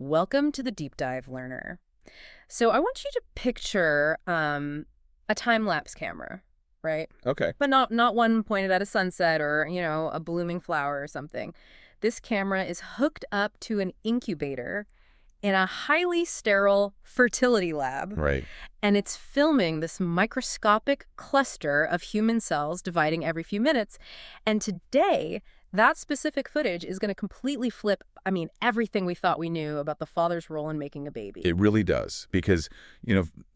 Welcome to the Deep Dive Learner. So I want you to picture a time-lapse camera, right? Okay. But not one pointed at a sunset or, a blooming flower or something. This camera is hooked up to an incubator in a highly sterile fertility lab. Right. And it's filming this microscopic cluster of human cells dividing every few minutes. And today, that specific footage is going to completely flip, everything we thought we knew about the father's role in making a baby. It really does. Because,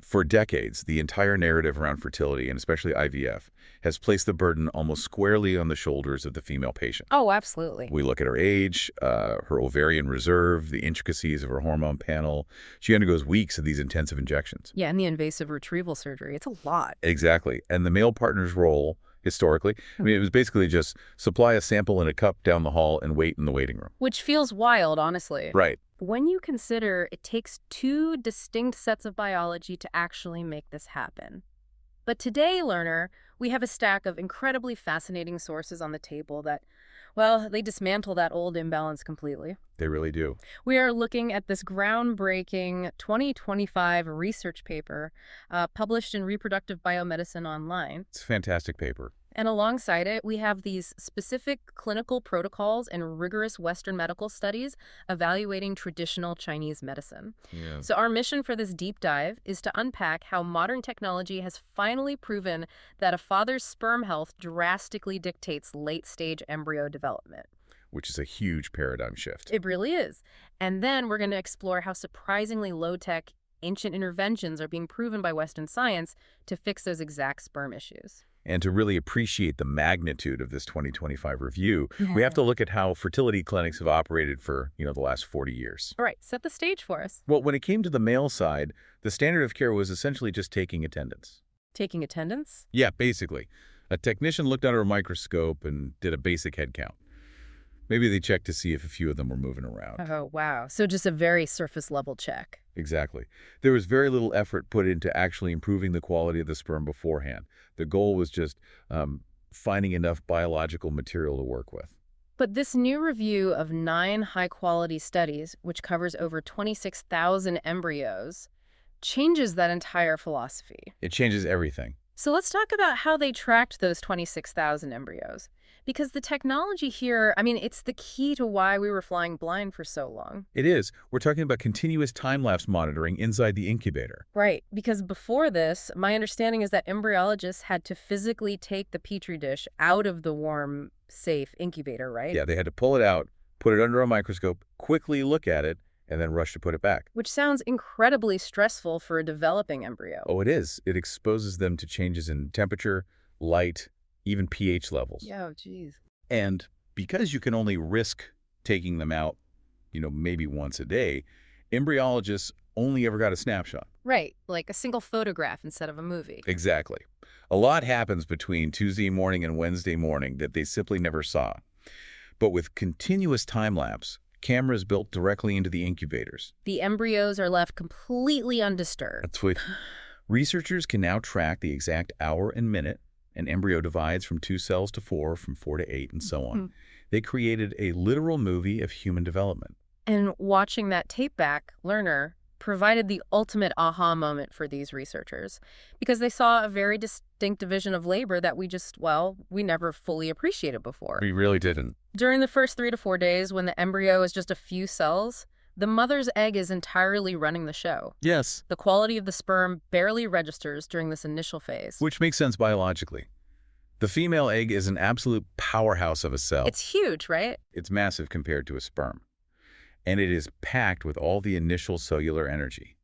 for decades, the entire narrative around fertility, and especially IVF, has placed the burden almost squarely on the shoulders of the female patient. Oh, absolutely. We look at her age, her ovarian reserve, the intricacies of her hormone panel. She undergoes weeks of these intensive injections. Yeah, and the invasive retrieval surgery. It's a lot. Exactly. And the male partner's role, historically, it was basically just supply a sample in a cup down the hall and wait in the waiting room. Which feels wild, honestly. Right. When you consider it takes two distinct sets of biology to actually make this happen. But today, learner, we have a stack of incredibly fascinating sources on the table that, well, they dismantle that old imbalance completely. They really do. We are looking at this groundbreaking 2025 research paper published in Reproductive Biomedicine Online. It's a fantastic paper. And alongside it, we have these specific clinical protocols and rigorous Western medical studies evaluating traditional Chinese medicine. Yeah. So our mission for this deep dive is to unpack how modern technology has finally proven that a father's sperm health drastically dictates late-stage embryo development. Which is a huge paradigm shift. It really is. And then we're going to explore how surprisingly low-tech, ancient interventions are being proven by Western science to fix those exact sperm issues. And to really appreciate the magnitude of this 2025 review, we have to look at how fertility clinics have operated for, the last 40 years. All right, set the stage for us. Well, when it came to the male side, the standard of care was essentially just taking attendance. Taking attendance? Yeah, basically. A technician looked under a microscope and did a basic head count. Maybe they checked to see if a few of them were moving around. Oh, wow. So just a very surface-level check. Exactly. There was very little effort put into actually improving the quality of the sperm beforehand. The goal was just finding enough biological material to work with. But this new review of 9 high-quality studies, which covers over 26,000 embryos, changes that entire philosophy. It changes everything. So let's talk about how they tracked those 26,000 embryos. Because the technology here, it's the key to why we were flying blind for so long. It is. We're talking about continuous time-lapse monitoring inside the incubator. Right. Because before this, my understanding is that embryologists had to physically take the petri dish out of the warm, safe incubator, right? Yeah, they had to pull it out, put it under a microscope, quickly look at it, and then rush to put it back. Which sounds incredibly stressful for a developing embryo. Oh, it is. It exposes them to changes in temperature, light, even pH levels. Yeah, geez. And because you can only risk taking them out, maybe once a day, embryologists only ever got a snapshot. Right, like a single photograph instead of a movie. Exactly. A lot happens between Tuesday morning and Wednesday morning that they simply never saw. But with continuous time-lapse, cameras built directly into the incubators. The embryos are left completely undisturbed. That's what researchers can now track the exact hour and minute an embryo divides from 2 cells to 4, from 4 to 8, and so on. They created a literal movie of human development. And watching that tape back, learner, provided the ultimate aha moment for these researchers, because they saw a very distinct division of labor that we never fully appreciated before. We really didn't. During the first 3 to 4 days, when the embryo is just a few cells, the mother's egg is entirely running the show. Yes. The quality of the sperm barely registers during this initial phase. Which makes sense biologically. The female egg is an absolute powerhouse of a cell. It's huge, right? It's massive compared to a sperm. And it is packed with all the initial cellular energy.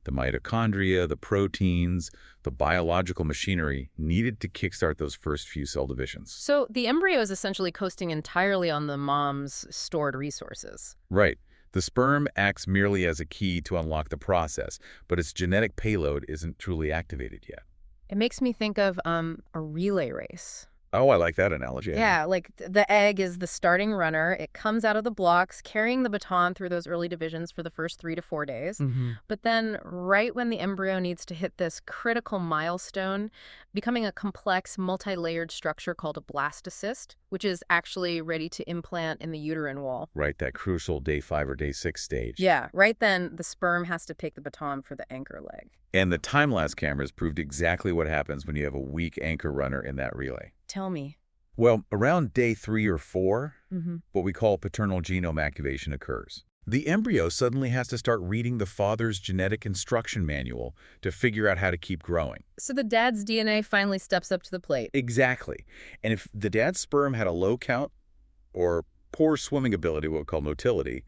The mitochondria, the proteins, the biological machinery needed to kickstart those first few cell divisions. So the embryo is essentially coasting entirely on the mom's stored resources. Right. The sperm acts merely as a key to unlock the process, but its genetic payload isn't truly activated yet. It makes me think of a relay race. Oh, I like that analogy. Yeah, like the egg is the starting runner. It comes out of the blocks, carrying the baton through those early divisions for the first 3 to 4 days. Hmm. But then, right when the embryo needs to hit this critical milestone, becoming a complex, multi-layered structure called a blastocyst, which is actually ready to implant in the uterine wall. Right, that crucial day 5 or day 6 stage. Yeah, right then, the sperm has to take the baton for the anchor leg. And the time-lapse cameras proved exactly what happens when you have a weak anchor runner in that relay. Tell me. Well, around day 3 or 4, Mm-hmm. what we call paternal genome activation occurs. The embryo suddenly has to start reading the father's genetic instruction manual to figure out how to keep growing. So the dad's DNA finally steps up to the plate. Exactly. And if the dad's sperm had a low count or poor swimming ability, what we call motility,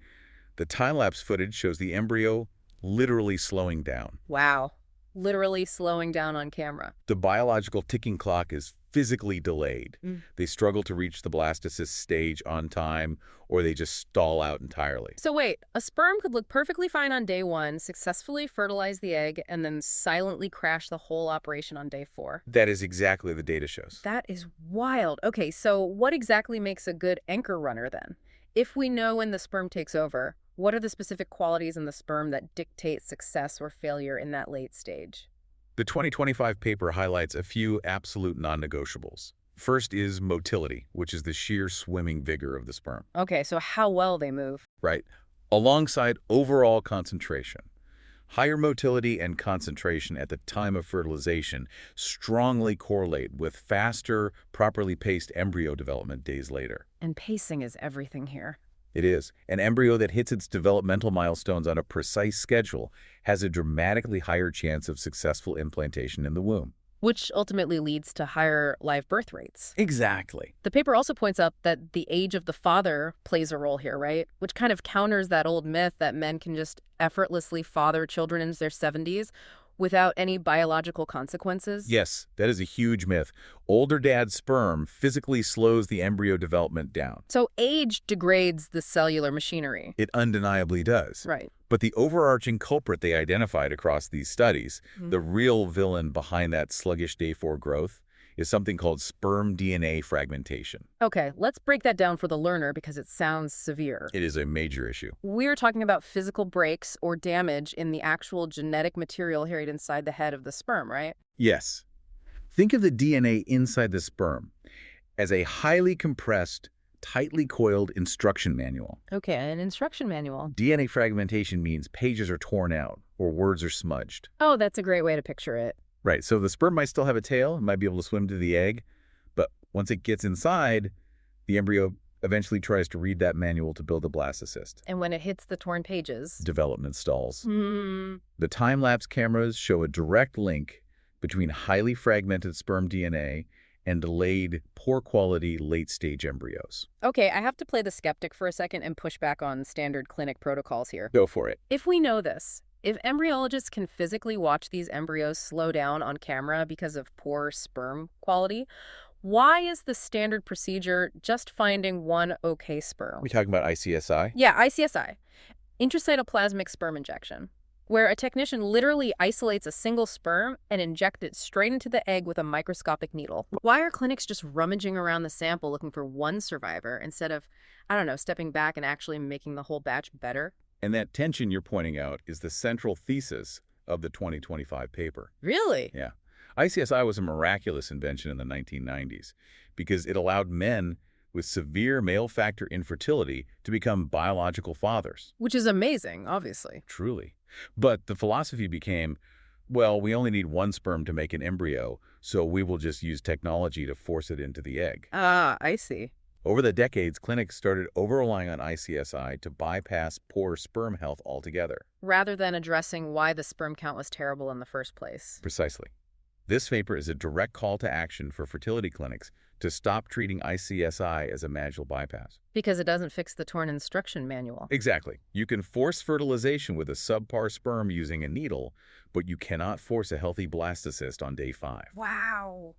the time-lapse footage shows the embryo literally slowing down. Wow. Literally slowing down on camera. The biological ticking clock is physically delayed. Mm. They struggle to reach the blastocyst stage on time, or they just stall out entirely. So wait, a sperm could look perfectly fine on day 1, successfully fertilize the egg, and then silently crash the whole operation on day 4. That is exactly the data shows. That is wild. Okay, so what exactly makes a good anchor runner then? If we know when the sperm takes over, what are the specific qualities in the sperm that dictate success or failure in that late stage? The 2025 paper highlights a few absolute non-negotiables. First is motility, which is the sheer swimming vigor of the sperm. Okay, so how well they move. Right. Alongside overall concentration. Higher motility and concentration at the time of fertilization strongly correlate with faster, properly paced embryo development days later. And pacing is everything here. It is. An embryo that hits its developmental milestones on a precise schedule has a dramatically higher chance of successful implantation in the womb. Which ultimately leads to higher live birth rates. Exactly. The paper also points out that the age of the father plays a role here, right? Which kind of counters that old myth that men can just effortlessly father children into their 70s without any biological consequences. Yes, that is a huge myth. Older dad's sperm physically slows the embryo development down. So age degrades the cellular machinery. It undeniably does. Right. But the overarching culprit they identified across these studies, the real villain behind that sluggish day 4 growth, is something called sperm DNA fragmentation. Okay, let's break that down for the learner because it sounds severe. It is a major issue. We're talking about physical breaks or damage in the actual genetic material carried inside the head of the sperm, right? Yes. Think of the DNA inside the sperm as a highly compressed, tightly coiled instruction manual. Okay, an instruction manual. DNA fragmentation means pages are torn out or words are smudged. Oh, that's a great way to picture it. Right, so the sperm might still have a tail, it might be able to swim to the egg, but once it gets inside, the embryo eventually tries to read that manual to build a blastocyst. And when it hits the torn pages... Development stalls. Hmm. The time-lapse cameras show a direct link between highly fragmented sperm DNA and delayed, poor-quality, late-stage embryos. Okay, I have to play the skeptic for a second and push back on standard clinic protocols here. Go for it. If we know this, if embryologists can physically watch these embryos slow down on camera because of poor sperm quality, why is the standard procedure just finding one okay sperm? We talking about ICSI? Yeah, ICSI, intracytoplasmic sperm injection, where a technician literally isolates a single sperm and injects it straight into the egg with a microscopic needle. Why are clinics just rummaging around the sample looking for one survivor instead of, I don't know, stepping back and actually making the whole batch better? And that tension you're pointing out is the central thesis of the 2025 paper. Really? Yeah. ICSI was a miraculous invention in the 1990s because it allowed men with severe male factor infertility to become biological fathers. Which is amazing, obviously. Truly. But the philosophy became, well, we only need one sperm to make an embryo, so we will just use technology to force it into the egg. Ah, I see. Over the decades, clinics started over-relying on ICSI to bypass poor sperm health altogether. Rather than addressing why the sperm count was terrible in the first place. Precisely. This paper is a direct call to action for fertility clinics to stop treating ICSI as a magical bypass. Because it doesn't fix the torn instruction manual. Exactly. You can force fertilization with a subpar sperm using a needle, but you cannot force a healthy blastocyst on day 5. Wow.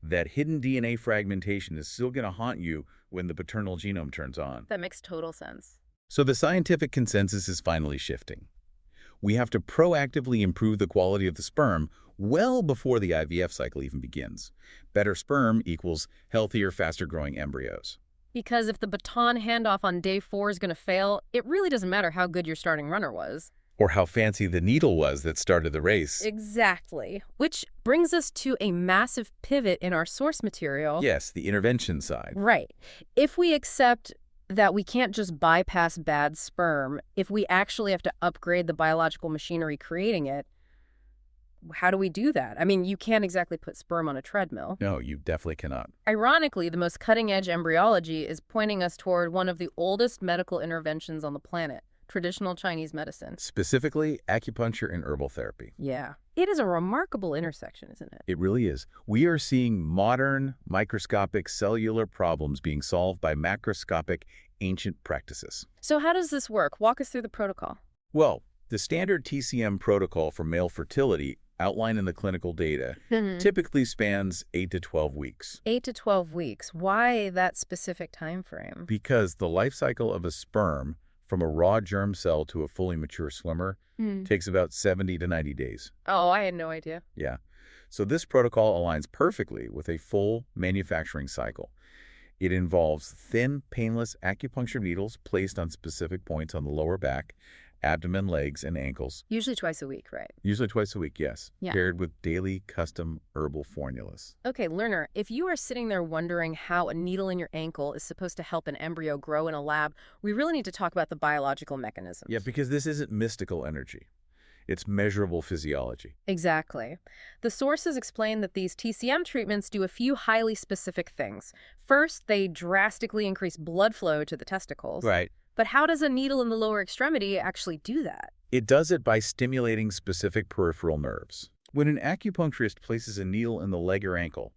That hidden DNA fragmentation is still going to haunt you when the paternal genome turns on. That makes total sense. So the scientific consensus is finally shifting. We have to proactively improve the quality of the sperm well before the IVF cycle even begins. Better sperm equals healthier, faster-growing embryos. Because if the baton handoff on day 4 is going to fail, it really doesn't matter how good your starting runner was. Or how fancy the needle was that started the race. Exactly. Which brings us to a massive pivot in our source material. Yes, the intervention side. Right. If we accept that we can't just bypass bad sperm, if we actually have to upgrade the biological machinery creating it, how do we do that? I mean, you can't exactly put sperm on a treadmill. No, you definitely cannot. Ironically, the most cutting-edge embryology is pointing us toward one of the oldest medical interventions on the planet, traditional Chinese medicine. Specifically, acupuncture and herbal therapy. Yeah. It is a remarkable intersection, isn't it? It really is. We are seeing modern, microscopic cellular problems being solved by macroscopic, ancient practices. So how does this work? Walk us through the protocol. Well, the standard TCM protocol for male fertility outlined in the clinical data typically spans 8 to 12 weeks. 8 to 12 weeks. Why that specific time frame? Because the life cycle of a sperm from a raw germ cell to a fully mature swimmer takes about 70 to 90 days. Oh, I had no idea. Yeah. So this protocol aligns perfectly with a full manufacturing cycle. It involves thin, painless acupuncture needles placed on specific points on the lower back, abdomen, legs, and ankles. Usually twice a week, right? Usually twice a week, yes. Yeah. Paired with daily custom herbal formulas. Okay, learner, if you are sitting there wondering how a needle in your ankle is supposed to help an embryo grow in a lab, we really need to talk about the biological mechanisms. Yeah, because this isn't mystical energy. It's measurable physiology. Exactly. The sources explain that these TCM treatments do a few highly specific things. First, they drastically increase blood flow to the testicles. Right. But how does a needle in the lower extremity actually do that? It does it by stimulating specific peripheral nerves. When an acupuncturist places a needle in the leg or ankle,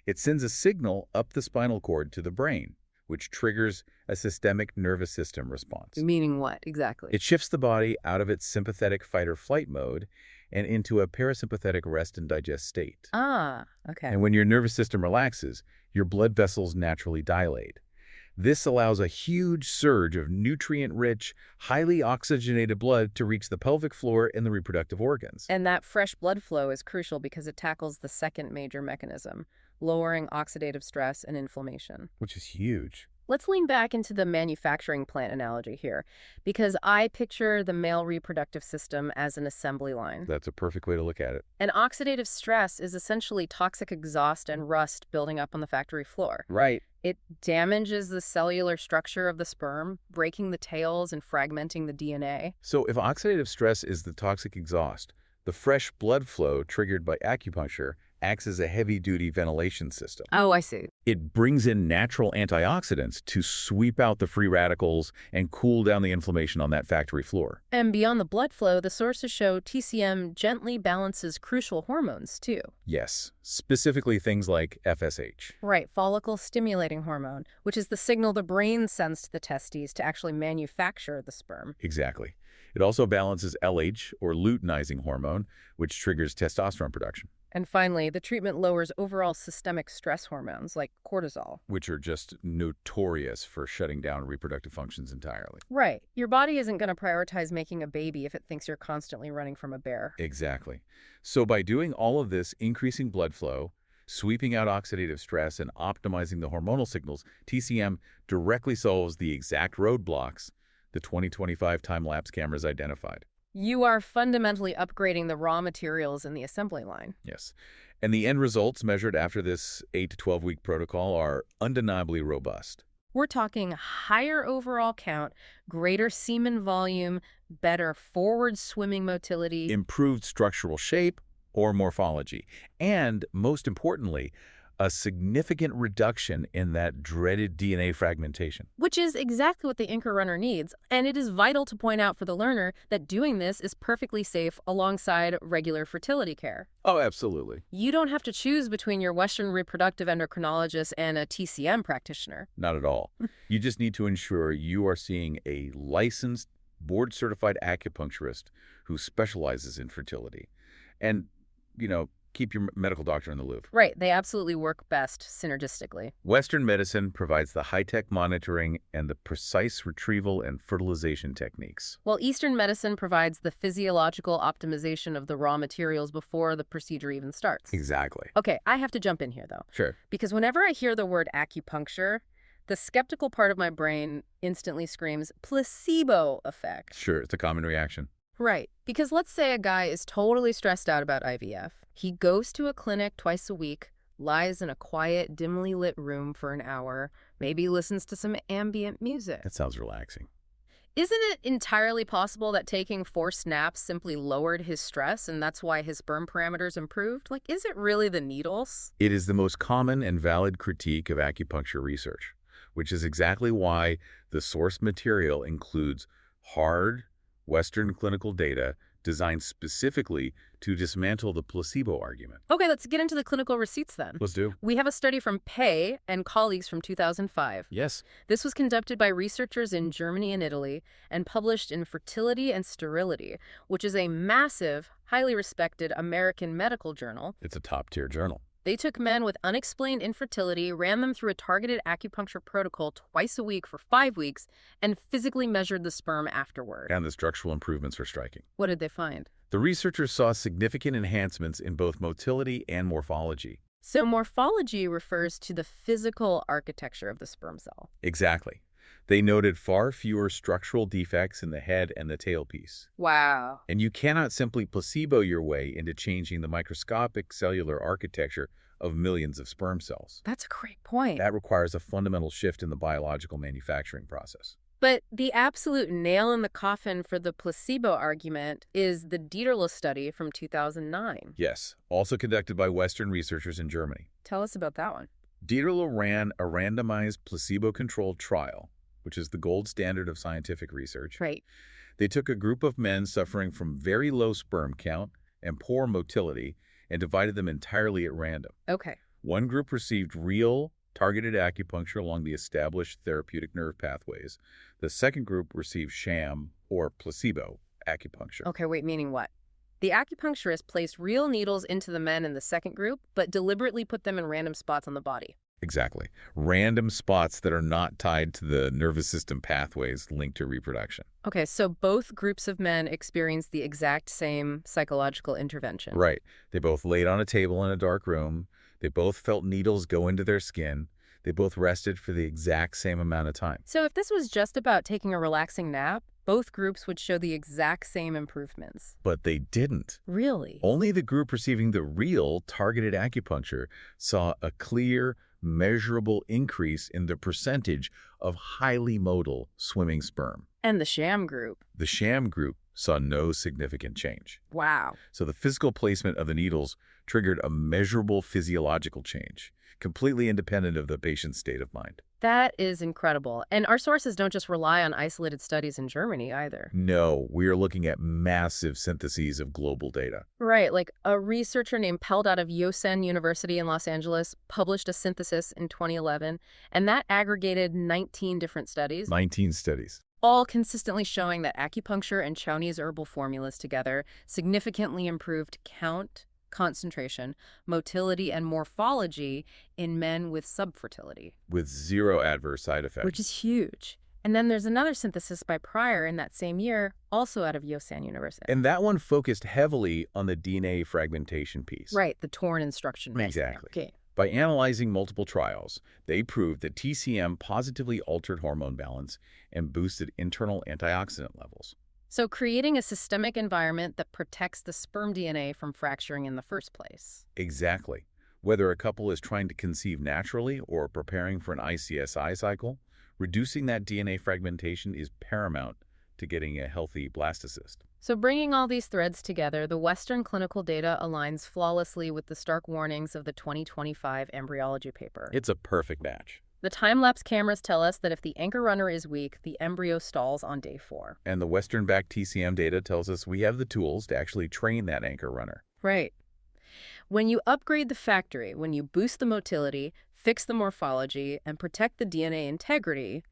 it sends a signal up the spinal cord to the brain, which triggers a systemic nervous system response. Meaning what, exactly? It shifts the body out of its sympathetic fight-or-flight mode and into a parasympathetic rest and digest state. Ah, okay. And when your nervous system relaxes, your blood vessels naturally dilate. This allows a huge surge of nutrient-rich, highly oxygenated blood to reach the pelvic floor and the reproductive organs. And that fresh blood flow is crucial because it tackles the second major mechanism, lowering oxidative stress and inflammation. Which is huge. Let's lean back into the manufacturing plant analogy here, because I picture the male reproductive system as an assembly line. That's a perfect way to look at it. And oxidative stress is essentially toxic exhaust and rust building up on the factory floor. Right. It damages the cellular structure of the sperm, breaking the tails and fragmenting the DNA. So if oxidative stress is the toxic exhaust, the fresh blood flow triggered by acupuncture acts as a heavy-duty ventilation system. Oh, I see. It brings in natural antioxidants to sweep out the free radicals and cool down the inflammation on that factory floor. And beyond the blood flow, the sources show TCM gently balances crucial hormones, too. Yes, specifically things like FSH. Right, follicle-stimulating hormone, which is the signal the brain sends to the testes to actually manufacture the sperm. Exactly. It also balances LH, or luteinizing hormone, which triggers testosterone production. And finally, the treatment lowers overall systemic stress hormones like cortisol. Which are just notorious for shutting down reproductive functions entirely. Right. Your body isn't going to prioritize making a baby if it thinks you're constantly running from a bear. Exactly. So by doing all of this, increasing blood flow, sweeping out oxidative stress, and optimizing the hormonal signals, TCM directly solves the exact roadblocks the 2025 time-lapse cameras identified. You are fundamentally upgrading the raw materials in the assembly line. Yes. And the end results measured after this 8 to 12-week protocol are undeniably robust. We're talking higher overall count, greater semen volume, better forward swimming motility, Improved structural shape or morphology. And, most importantly, a significant reduction in that dreaded DNA fragmentation. which is exactly what the Inca runner needs. And it is vital to point out for the learner that doing this is perfectly safe alongside regular fertility care. Oh, absolutely. You don't have to choose between your Western reproductive endocrinologist and a TCM practitioner. Not at all. You just need to ensure you are seeing a licensed, board-certified acupuncturist who specializes in fertility. And, keep your medical doctor in the loop. Right, they absolutely work best synergistically. Western medicine provides the high-tech monitoring and the precise retrieval and fertilization techniques. While Eastern medicine provides the physiological optimization of the raw materials before the procedure even starts. Exactly. Okay, I have to jump in here, though. Sure. Because whenever I hear the word acupuncture, the skeptical part of my brain instantly screams, placebo effect. Sure, it's a common reaction. Right. Because let's say a guy is totally stressed out about IVF. He goes to a clinic twice a week, lies in a quiet, dimly lit room for an hour, maybe listens to some ambient music. That sounds relaxing. Isn't it entirely possible that taking forced naps simply lowered his stress and that's why his sperm parameters improved? Like, is it really the needles? It is the most common and valid critique of acupuncture research, which is exactly why the source material includes hard, Western clinical data designed specifically to dismantle the placebo argument. Okay, let's get into the clinical receipts then. Let's do. We have a study from Pei and colleagues from 2005. Yes. This was conducted by researchers in Germany and Italy and published in Fertility and Sterility, which is a massive, highly respected American medical journal. It's a top-tier journal. They took men with unexplained infertility, ran them through a targeted acupuncture protocol twice a week for 5 weeks, and physically measured the sperm afterward. And the structural improvements are striking. What did they find? The researchers saw significant enhancements in both motility and morphology. So morphology refers to the physical architecture of the sperm cell. Exactly. They noted far fewer structural defects in the head and the tailpiece. Wow. And you cannot simply placebo your way into changing the microscopic cellular architecture of millions of sperm cells. That's a great point. That requires a fundamental shift in the biological manufacturing process. But the absolute nail in the coffin for the placebo argument is the Dieterle study from 2009. Yes, also conducted by Western researchers in Germany. Tell us about that one. Dieterle ran a randomized placebo-controlled trial, which is the gold standard of scientific research. Right. They took a group of men suffering from very low sperm count and poor motility and divided them entirely at random. Okay. One group received real, targeted acupuncture along the established therapeutic nerve pathways. The second group received sham, or placebo, acupuncture. Okay, wait, meaning what? The acupuncturist placed real needles into the men in the second group, but deliberately put them in random spots on the body. Exactly. Random spots that are not tied to the nervous system pathways linked to reproduction. Okay, so both groups of men experienced the exact same psychological intervention. Right. They both laid on a table in a dark room. They both felt needles go into their skin. They both rested for the exact same amount of time. So if this was just about taking a relaxing nap, both groups would show the exact same improvements. But they didn't. Really? Only the group receiving the real targeted acupuncture saw a clear, measurable increase in the percentage of highly motile swimming sperm. And the sham group? The sham group saw no significant change. Wow. So the physical placement of the needles triggered a measurable physiological change, completely independent of the patient's state of mind. That is incredible. And our sources don't just rely on isolated studies in Germany either. No, we are looking at massive syntheses of global data. Right, like a researcher named Peld out of Yosen University in Los Angeles published a synthesis in 2011, and that aggregated 19 different studies. 19 studies. All consistently showing that acupuncture and Chinese herbal formulas together significantly improved count, concentration, motility, and morphology in men with subfertility. With zero adverse side effects. Which is huge. And then there's another synthesis by Pryor in that same year, also out of Yosan University. And that one focused heavily on the DNA fragmentation piece. Right, the torn instruction manual. Exactly. Okay. By analyzing multiple trials, they proved that TCM positively altered hormone balance and boosted internal antioxidant levels. So creating a systemic environment that protects the sperm DNA from fracturing in the first place. Exactly. Whether a couple is trying to conceive naturally or preparing for an ICSI cycle, reducing that DNA fragmentation is paramount to getting a healthy blastocyst. So bringing all these threads together, the Western clinical data aligns flawlessly with the stark warnings of the 2025 embryology paper. It's a perfect match. The time-lapse cameras tell us that if the anchor runner is weak, the embryo stalls on day 4. And the Western-backed TCM data tells us we have the tools to actually train that anchor runner. Right. When you upgrade the factory, when you boost the motility, fix the morphology, and protect the DNA integrity,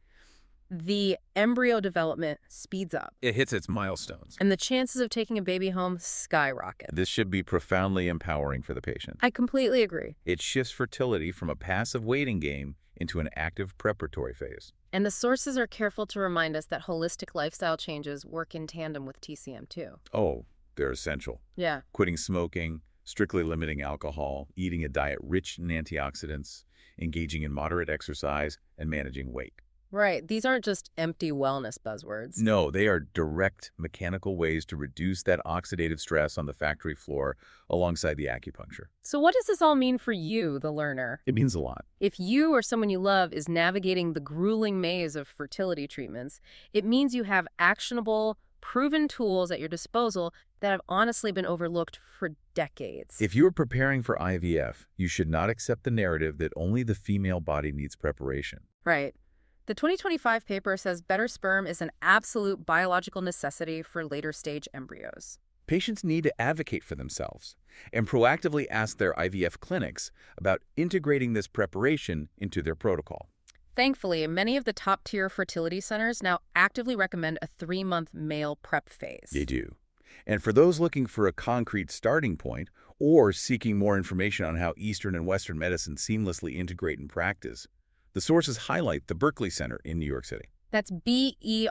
the embryo development speeds up, It hits its milestones. and the chances of taking a baby home skyrocket. This should be profoundly empowering for the patient. I completely agree. It shifts fertility from a passive waiting game into an active preparatory phase. And the sources are careful to remind us that holistic lifestyle changes work in tandem with TCM too. Oh, they're essential. Yeah. Quitting smoking, strictly limiting alcohol, eating a diet rich in antioxidants, engaging in moderate exercise, and managing weight. Right. These aren't just empty wellness buzzwords. No, they are direct mechanical ways to reduce that oxidative stress on the factory floor alongside the acupuncture. So what does this all mean for you, the learner? It means a lot. If you or someone you love is navigating the grueling maze of fertility treatments, it means you have actionable, proven tools at your disposal that have honestly been overlooked for decades. If you're preparing for IVF, you should not accept the narrative that only the female body needs preparation. Right. The 2025 paper says better sperm is an absolute biological necessity for later-stage embryos. Patients need to advocate for themselves and proactively ask their IVF clinics about integrating this preparation into their protocol. Thankfully, many of the top-tier fertility centers now actively recommend a 3-month male prep phase. They do. And for those looking for a concrete starting point or seeking more information on how Eastern and Western medicine seamlessly integrate in practice, the sources highlight the Berkeley Center in New York City. That's Berkeley,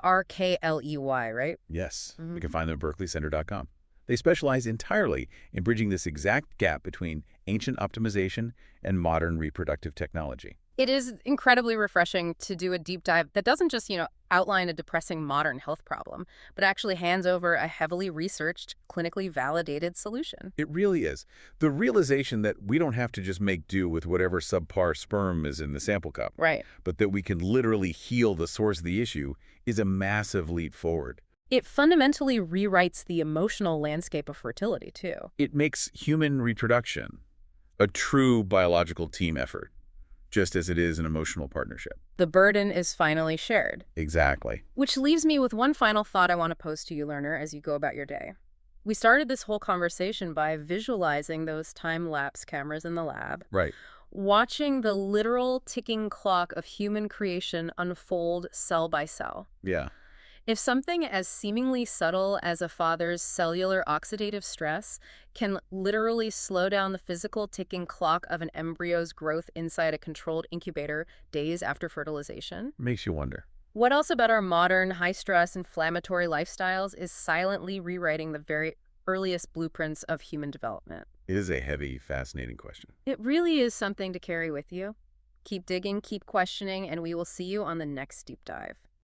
right? Yes, you can find them at berkeleycenter.com. They specialize entirely in bridging this exact gap between ancient optimization and modern reproductive technology. It is incredibly refreshing to do a deep dive that doesn't just, outline a depressing modern health problem, but actually hands over a heavily researched, clinically validated solution. It really is. The realization that we don't have to just make do with whatever subpar sperm is in the sample cup, Right. but that we can literally heal the source of the issue is a massive leap forward. It fundamentally rewrites the emotional landscape of fertility, too. It makes human reproduction a true biological team effort, just as it is an emotional partnership. The burden is finally shared. Exactly. Which leaves me with one final thought I want to pose to you, learner, as you go about your day. We started this whole conversation by visualizing those time-lapse cameras in the lab, Right. watching the literal ticking clock of human creation unfold cell by cell. Yeah. If something as seemingly subtle as a father's cellular oxidative stress can literally slow down the physical ticking clock of an embryo's growth inside a controlled incubator days after fertilization, Makes you wonder. what else about our modern, high-stress, inflammatory lifestyles is silently rewriting the very earliest blueprints of human development? It is a heavy, fascinating question. It really is something to carry with you. Keep digging, keep questioning, and we will see you on the next deep dive.